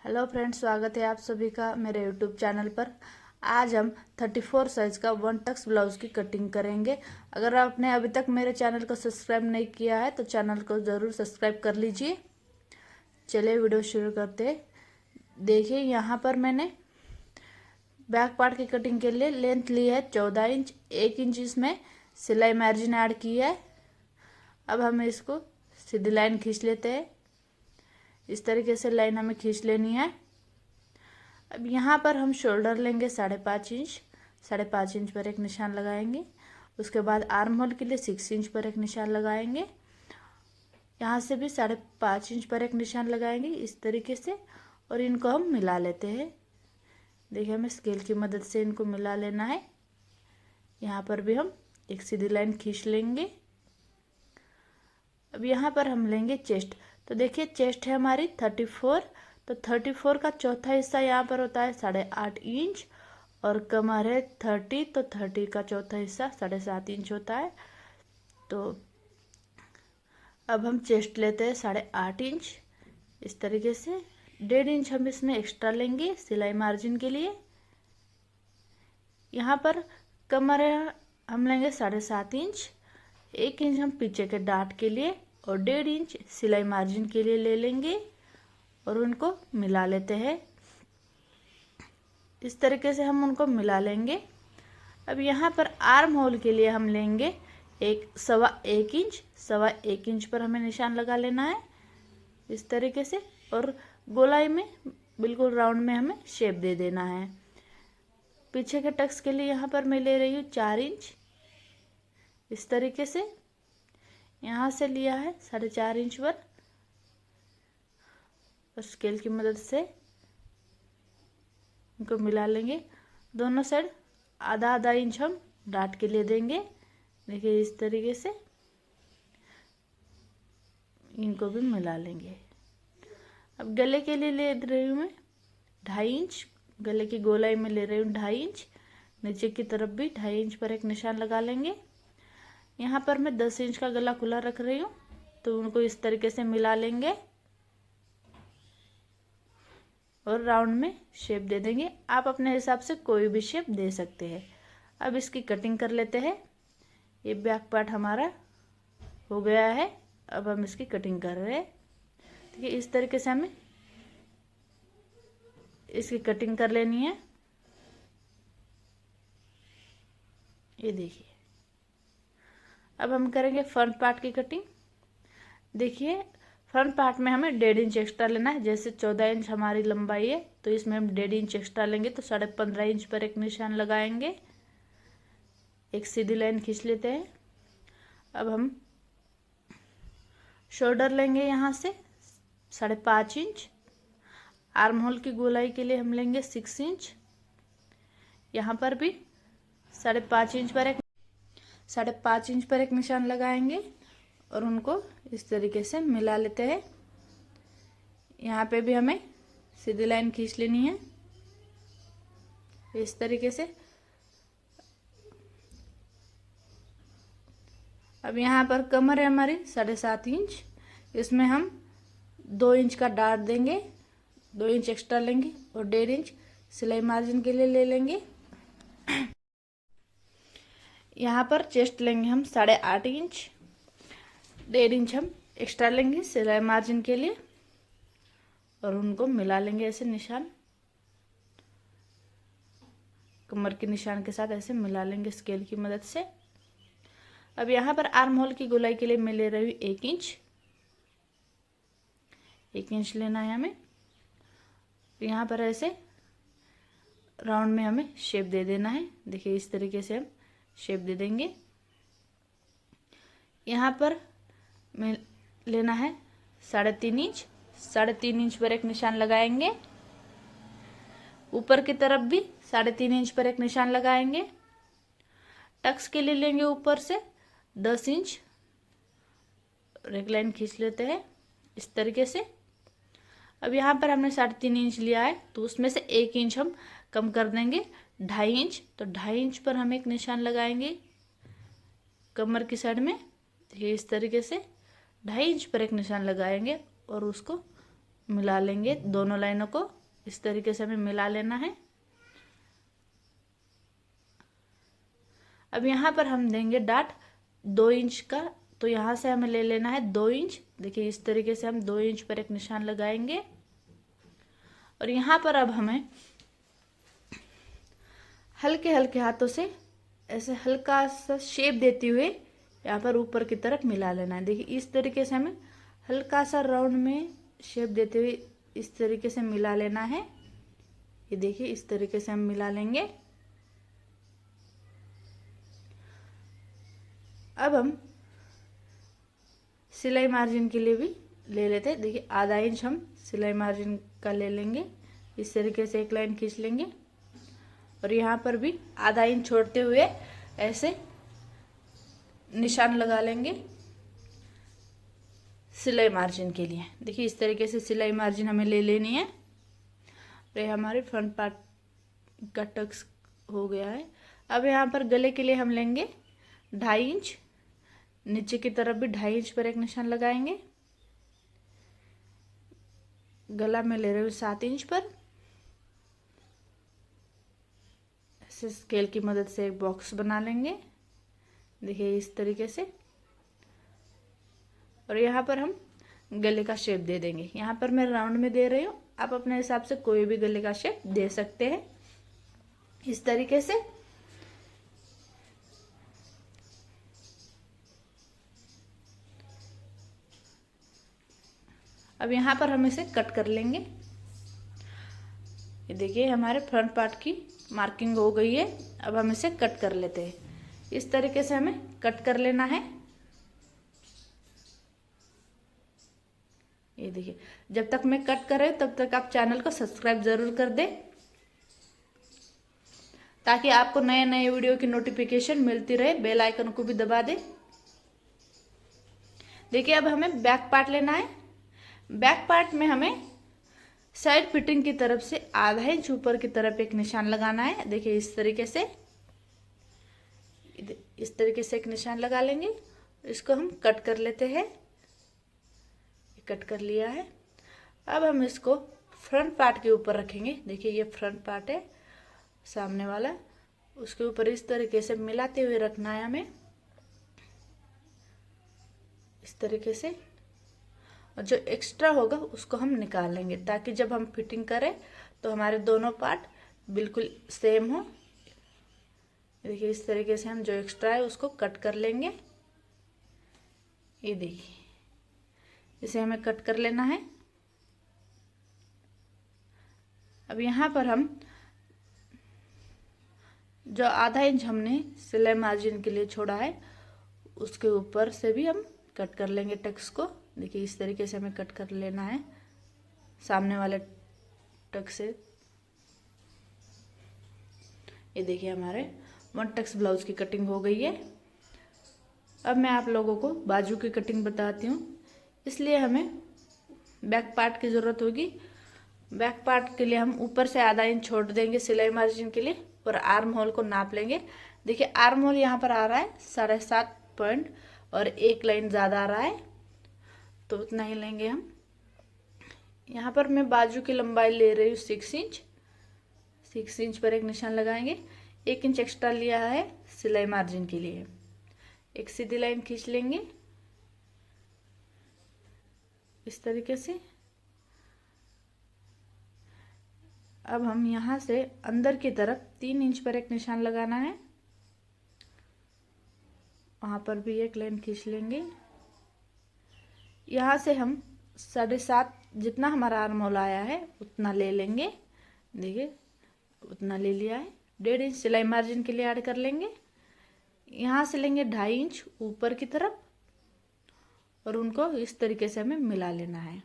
Hello friends, स्वागत है आप सभी का मेरे यूट्यूब चैनल पर। आज हम 34 साइज़ का वन टक्स ब्लाउज़ की कटिंग करेंगे। अगर आपने अभी तक मेरे चैनल को सब्सक्राइब नहीं किया है तो चैनल को ज़रूर सब्सक्राइब कर लीजिए। चलिए वीडियो शुरू करते हैं। देखिए, यहाँ पर मैंने बैक पार्ट की कटिंग के लिए लेंथ ली है 14 इंच। 1 इंच इसमें सिलाई मार्जिन ऐड की है। अब हमें इसको सीधी लाइन खींच लेते हैं। इस तरीके से लाइन हमें खींच लेनी है। अब यहाँ पर हम शोल्डर लेंगे 5.5 इंच। 5.5 इंच पर एक निशान लगाएंगे। उसके बाद आर्म होल के लिए 6 इंच पर एक निशान लगाएंगे। यहाँ से भी 5.5 इंच पर एक निशान लगाएंगे इस तरीके से, और इनको हम मिला लेते हैं। देखिए, हमें स्केल की मदद से इनको मिला लेना है। यहाँ पर भी हम एक सीधी लाइन खींच लेंगे। अब यहाँ पर हम लेंगे चेस्ट। तो देखिए, चेस्ट है हमारी 34। तो 34 का चौथा हिस्सा यहाँ पर होता है 8.5 इंच, और कमर है 30। तो 30 का चौथा हिस्सा 7.5 इंच होता है। तो अब हम चेस्ट लेते हैं 8.5 इंच इस तरीके से। 1.5 इंच हम इसमें एक्स्ट्रा लेंगे सिलाई मार्जिन के लिए। यहाँ पर कमर है हम लेंगे 7.5 इंच। 1 इंच हम पीछे के डाट के लिए और 1.5 इंच सिलाई मार्जिन के लिए ले लेंगे और उनको मिला लेते हैं। इस तरीके से हम उनको मिला लेंगे। अब यहाँ पर आर्म होल के लिए हम लेंगे 1.25 इंच। 1.25 इंच पर हमें निशान लगा लेना है इस तरीके से, और गोलाई में बिल्कुल राउंड में हमें शेप दे देना है। पीछे के टक्स के लिए यहाँ पर मैं ले रही हूँ 4 इंच इस तरीके से। यहाँ से लिया है 4.5 इंच पर, और स्केल की मदद से इनको मिला लेंगे। दोनों साइड आधा आधा इंच हम डाट के ले देंगे। देखिए, इस तरीके से इनको भी मिला लेंगे। अब गले के लिए ले रही हूँ मैं 2.5 इंच। गले की गोलाई में ले रही हूँ 2.5 इंच। नीचे की तरफ भी 2.5 इंच पर एक निशान लगा लेंगे। यहाँ पर मैं 10 इंच का गला खुला रख रही हूँ, तो उनको इस तरीके से मिला लेंगे और राउंड में शेप दे देंगे। आप अपने हिसाब से कोई भी शेप दे सकते हैं। अब इसकी कटिंग कर लेते हैं। ये बैक पार्ट हमारा हो गया है। अब हम इसकी कटिंग कर रहे हैं। देखिए, इस तरीके से हमें इसकी कटिंग कर लेनी है। ये देखिए, अब हम करेंगे फ्रंट पार्ट की कटिंग। देखिए, फ्रंट पार्ट में हमें 1.5 इंच एक्स्ट्रा लेना है। जैसे 14 इंच हमारी लंबाई है, तो इसमें हम 1.5 इंच एक्स्ट्रा लेंगे, तो 15.5 इंच पर एक निशान लगाएंगे। एक सीधी लाइन खींच लेते हैं। अब हम शोल्डर लेंगे यहाँ से 5.5 इंच। आर्म होल की गोलाई के लिए हम लेंगे 6 इंच। यहाँ पर भी 5.5 इंच पर 5.5 इंच पर एक निशान लगाएंगे और उनको इस तरीके से मिला लेते हैं। यहाँ पे भी हमें सीधी लाइन खींच लेनी है इस तरीके से। अब यहाँ पर कमर है हमारी 7.5 इंच। इसमें हम 2 इंच का डाट देंगे, 2 इंच एक्स्ट्रा लेंगे और 1.5 इंच सिलाई मार्जिन के लिए ले लेंगे। यहाँ पर चेस्ट लेंगे हम 8.5 इंच। 1.5 इंच हम एक्स्ट्रा लेंगे सिलाई मार्जिन के लिए और उनको मिला लेंगे ऐसे निशान, कमर के निशान के साथ ऐसे मिला लेंगे स्केल की मदद से। अब यहाँ पर आर्म होल की गोलाई के लिए मैं ले रही हूँ 1 इंच। 1 इंच लेना है हमें। यहाँ पर ऐसे राउंड में हमें शेप दे देना है। देखिए, इस तरीके से हम शेप दे देंगे। यहाँ पर मैं लेना है 3.5 इंच। 3.5 इंच पर एक निशान लगाएंगे। ऊपर की तरफ भी 3.5 इंच पर एक निशान लगाएंगे। टक्स के लिए लेंगे ऊपर से 10 इंच, एक लाइन खींच लेते हैं इस तरीके से। अब यहाँ पर हमने 3.5 इंच लिया है, तो उसमें से 1 इंच हम कम कर देंगे 2.5 इंच। तो 2.5 इंच पर हम एक निशान लगाएंगे कमर की साइड में। ये इस तरीके से 2.5 इंच पर एक निशान लगाएंगे और उसको मिला लेंगे। दोनों लाइनों को इस तरीके से हमें मिला लेना है। अब यहाँ पर हम देंगे डाट 2 इंच का, तो यहाँ से हमें ले लेना है 2 इंच। देखिए इस तरीके से हम 2 इंच पर एक निशान लगाएंगे और यहाँ पर अब हमें हल्के हल्के हाथों से ऐसे हल्का सा शेप देते हुए यहाँ पर ऊपर की तरफ मिला लेना है। देखिए इस तरीके से हमें हल्का सा राउंड में शेप देते हुए इस तरीके से मिला लेना है। ये देखिए इस तरीके से हम मिला लेंगे। अब हम सिलाई मार्जिन के लिए भी ले लेते हैं। देखिए आधा इंच हम सिलाई मार्जिन का ले लेंगे। इस तरीके से एक लाइन खींच लेंगे और यहाँ पर भी आधा इंच छोड़ते हुए ऐसे निशान लगा लेंगे सिलाई मार्जिन के लिए। देखिए इस तरीके से सिलाई मार्जिन हमें ले लेनी है। ये हमारे फ्रंट पार्ट का टक्स हो गया है। अब यहाँ पर गले के लिए हम लेंगे 2.5 इंच, नीचे की तरफ भी 2.5 इंच पर एक निशान लगाएंगे। गला में ले रहे हूँ 7 इंच पर। ऐसे स्केल की मदद से एक बॉक्स बना लेंगे। देखिए इस तरीके से, और यहाँ पर हम गले का शेप दे देंगे। यहाँ पर मैं राउंड में दे रही हूँ, आप अपने हिसाब से कोई भी गले का शेप दे सकते हैं इस तरीके से। अब यहाँ पर हम इसे कट कर लेंगे। ये देखिए हमारे फ्रंट पार्ट की मार्किंग हो गई है। अब हम इसे कट कर लेते हैं। इस तरीके से हमें कट कर लेना है। ये देखिए, जब तक मैं कट कर रही हूँ तब तक आप चैनल को सब्सक्राइब जरूर कर दें ताकि आपको नए नए वीडियो की नोटिफिकेशन मिलती रहे। बेल आइकन को भी दबा दें। देखिए अब हमें बैक पार्ट लेना है। बैक पार्ट में हमें साइड फिटिंग की तरफ से आधा इंच ऊपर की तरफ एक निशान लगाना है। देखिए इस तरीके से, इस तरीके से एक निशान लगा लेंगे। इसको हम कट कर लेते हैं। कट कर लिया है। अब हम इसको फ्रंट पार्ट के ऊपर रखेंगे। देखिए ये फ्रंट पार्ट है सामने वाला, उसके ऊपर इस तरीके से मिलाते हुए रखना है हमें, इस तरीके से। और जो एक्स्ट्रा होगा उसको हम निकाल लेंगे ताकि जब हम फिटिंग करें तो हमारे दोनों पार्ट बिल्कुल सेम हो। देखिए इस तरीके से हम जो एक्स्ट्रा है उसको कट कर लेंगे। ये देखिए इसे हमें कट कर लेना है। अब यहाँ पर हम जो आधा इंच हमने सिलाई मार्जिन के लिए छोड़ा है उसके ऊपर से भी हम कट कर लेंगे टक्स को। देखिए इस तरीके से हमें कट कर लेना है सामने वाले टक से। ये देखिए हमारे 1 टक्स ब्लाउज की कटिंग हो गई है। अब मैं आप लोगों को बाजू की कटिंग बताती हूँ, इसलिए हमें बैक पार्ट की ज़रूरत होगी। बैक पार्ट के लिए हम ऊपर से आधा इंच छोड़ देंगे सिलाई मार्जिन के लिए और आर्म होल को नाप लेंगे। देखिए आर्म होल यहाँ पर आ रहा है 7.5 पॉइंट और एक लाइन ज़्यादा आ रहा है, तो उतना ही लेंगे हम। यहाँ पर मैं बाजू की लंबाई ले रही हूँ 6 इंच। 6 इंच पर एक निशान लगाएंगे। 1 इंच एक्स्ट्रा लिया है सिलाई मार्जिन के लिए। एक सीधी लाइन खींच लेंगे इस तरीके से। अब हम यहाँ से अंदर की तरफ 3 इंच पर एक निशान लगाना है, वहाँ पर भी एक लाइन खींच लेंगे। यहाँ से हम 7.5 जितना हमारा आर्म होल आया है उतना ले लेंगे। देखिए उतना ले लिया है। 1.5 इंच सिलाई मार्जिन के लिए ऐड कर लेंगे। यहाँ से लेंगे 2.5 इंच ऊपर की तरफ और उनको इस तरीके से हमें मिला लेना है।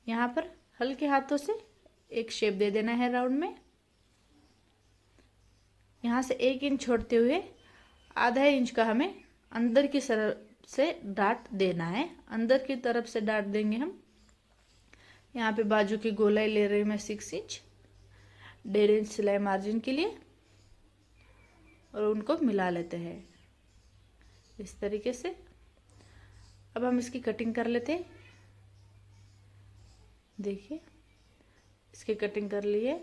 यहाँ पर हल्के हाथों से एक शेप दे देना है राउंड में। यहाँ से 1 इंच छोड़ते हुए आधा इंच का हमें अंदर की तरफ से डाट देना है। अंदर की तरफ से डाट देंगे हम। यहाँ पे बाजू की गोलाई ले रही हूँ मैं 6 इंच, 1.5 इंच सिलाई मार्जिन के लिए, और उनको मिला लेते हैं इस तरीके से। अब हम इसकी कटिंग कर लेते हैं। देखिए इसकी कटिंग कर ली है।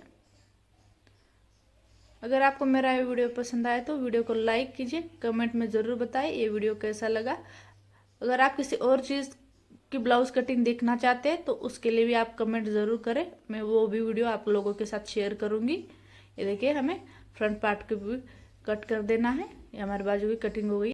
अगर आपको मेरा ये वीडियो पसंद आए तो वीडियो को लाइक कीजिए, कमेंट में ज़रूर बताइए ये वीडियो कैसा लगा। अगर आप किसी और चीज़ की ब्लाउज़ कटिंग देखना चाहते हैं तो उसके लिए भी आप कमेंट ज़रूर करें, मैं वो भी वीडियो आप लोगों के साथ शेयर करूँगी। ये देखिए हमें फ्रंट पार्ट को भी कट कर देना है। ये हमारे बाजू की कटिंग हो गई।